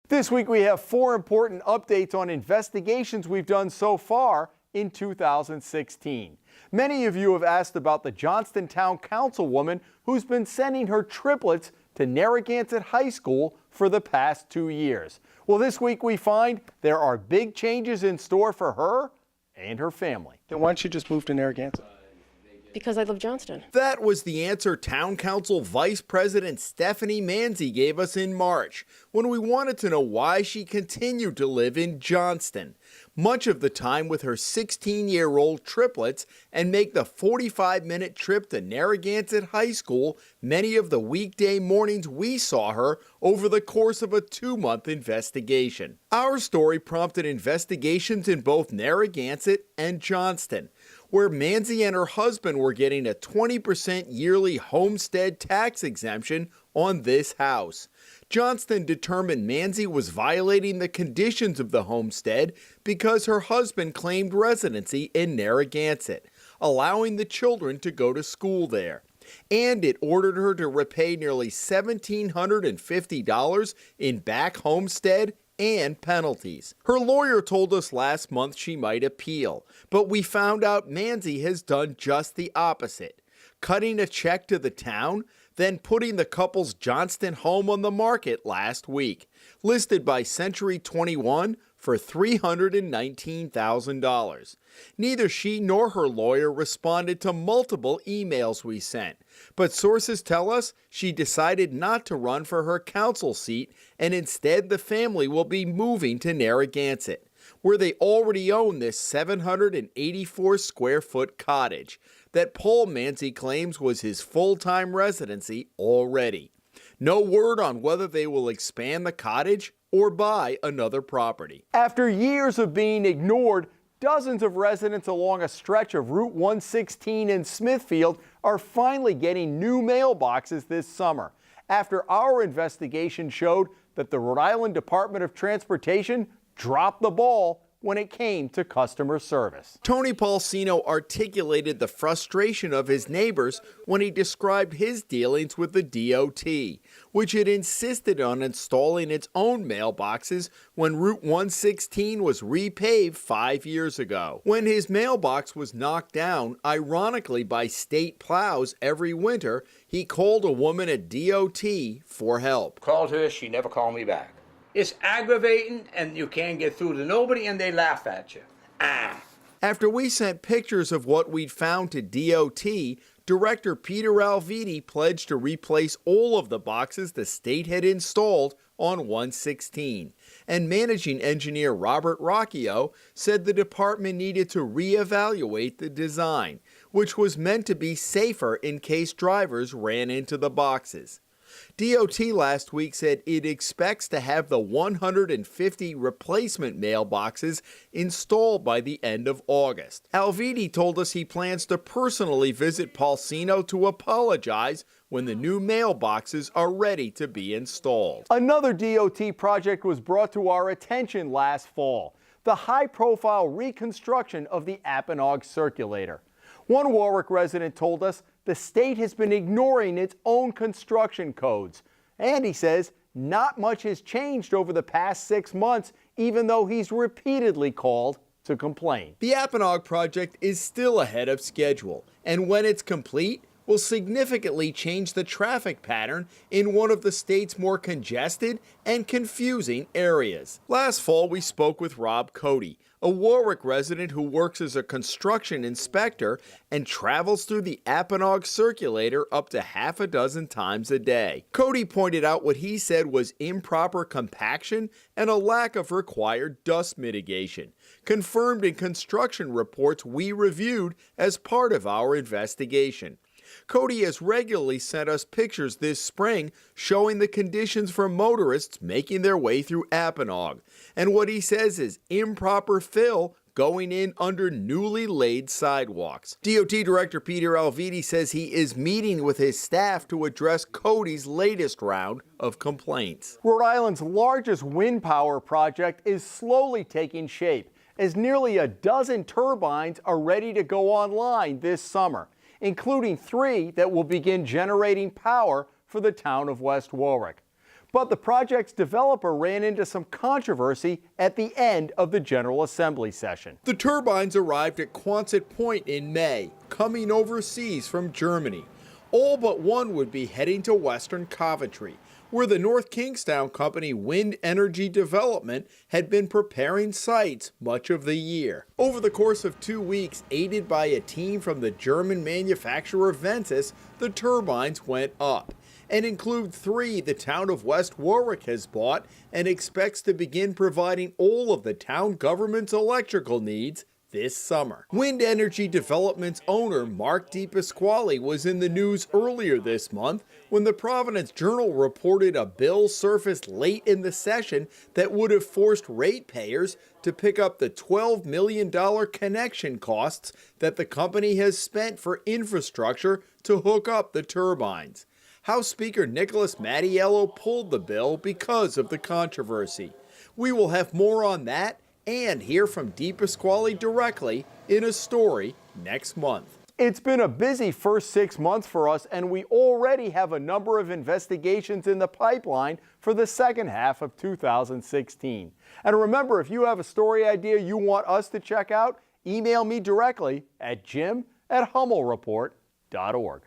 This week we have 4 important updates on investigations we've done so far in 2016. Many of you have asked about the Johnston Town councilwoman who's been sending her triplets to Narragansett High School for the past 2 years. Well, this week we find there are big changes in store for her and her family. Then why don't you just move to Narragansett? Because I love Johnston. That was the answer Town Council Vice President Stephanie Manzi gave us in March when we wanted to know why she continued to live in Johnston, much of the time with her 16-year-old triplets, and make the 45-minute trip to Narragansett High School many of the weekday mornings we saw her over the course of a 2-month investigation. Our story prompted investigations in both Narragansett and Johnston, where Manzi and her husband were getting a 20% yearly homestead tax exemption on this house. Johnston determined Manzi was violating the conditions of the homestead because her husband claimed residency in Narragansett, allowing the children to go to school there. And it ordered her to repay nearly $1,750 in back homestead and penalties. Her lawyer told us last month she might appeal, but we found out Manzi has done just the opposite, cutting a check to the town, then putting the couple's Johnston home on the market last week, listed by Century 21 for $319,000. Neither she nor her lawyer responded to multiple emails we sent, but sources tell us she decided not to run for her council seat, and instead the family will be moving to Narragansett, where they already own this 784-square-foot cottage that Paul Manzi claims was his full-time residency already. No word on whether they will expand the cottage or buy another property. After years of being ignored, dozens of residents along a stretch of Route 116 in Smithfield are finally getting new mailboxes this summer, after our investigation showed that the Rhode Island Department of Transportation dropped the ball when it came to customer service. Tony Paulsino articulated the frustration of his neighbors when he described his dealings with the DOT, which had insisted on installing its own mailboxes when Route 116 was repaved 5 years ago. When his mailbox was knocked down, ironically by state plows every winter, he called a woman at DOT for help. Called her, she never called me back. It's aggravating, and you can't get through to nobody, and they laugh at you. After we sent pictures of what we'd found to DOT, Director Peter Alviti pledged to replace all of the boxes the state had installed on 116. And Managing Engineer Robert Rocchio said the department needed to reevaluate the design, which was meant to be safer in case drivers ran into the boxes. DOT last week said it expects to have the 150 replacement mailboxes installed by the end of August. Alviti told us he plans to personally visit Paulsino to apologize when the new mailboxes are ready to be installed. Another DOT project was brought to our attention last fall, the high-profile reconstruction of the Apponaug Circulator. One Warwick resident told us the state has been ignoring its own construction codes. And he says not much has changed over the past 6 months, even though he's repeatedly called to complain. The Apponaug project is still ahead of schedule, and when it's complete, will significantly change the traffic pattern in one of the state's more congested and confusing areas. Last fall, we spoke with Rob Cody, a Warwick resident who works as a construction inspector and travels through the Apponaug Circulator up to half a dozen times a day. Cody pointed out what he said was improper compaction and a lack of required dust mitigation, confirmed in construction reports we reviewed as part of our investigation. Cody has regularly sent us pictures this spring showing the conditions for motorists making their way through Apponaug, and what he says is improper fill going in under newly laid sidewalks. DOT Director Peter Alviti says he is meeting with his staff to address Cody's latest round of complaints. Rhode Island's largest wind power project is slowly taking shape, as nearly a dozen turbines are ready to go online this summer, including 3 that will begin generating power for the town of West Warwick. But the project's developer ran into some controversy at the end of the General Assembly session. The turbines arrived at Quonset Point in May, coming overseas from Germany. All but one would be heading to western Coventry, where the North Kingstown company Wind Energy Development had been preparing sites much of the year. Over the course of 2 weeks, aided by a team from the German manufacturer Ventus, the turbines went up, and include 3 the town of West Warwick has bought and expects to begin providing all of the town government's electrical needs this summer. Wind Energy Development's owner, Mark DePasquale, was in the news earlier this month when the Providence Journal reported a bill surfaced late in the session that would have forced ratepayers to pick up the $12 million connection costs that the company has spent for infrastructure to hook up the turbines. House Speaker Nicholas Mattiello pulled the bill because of the controversy. We will have more on that and hear from DePasquale directly in a story next month. It's been a busy first 6 months for us, and we already have a number of investigations in the pipeline for the second half of 2016. And remember, if you have a story idea you want us to check out, email me directly at jim@hummelreport.org.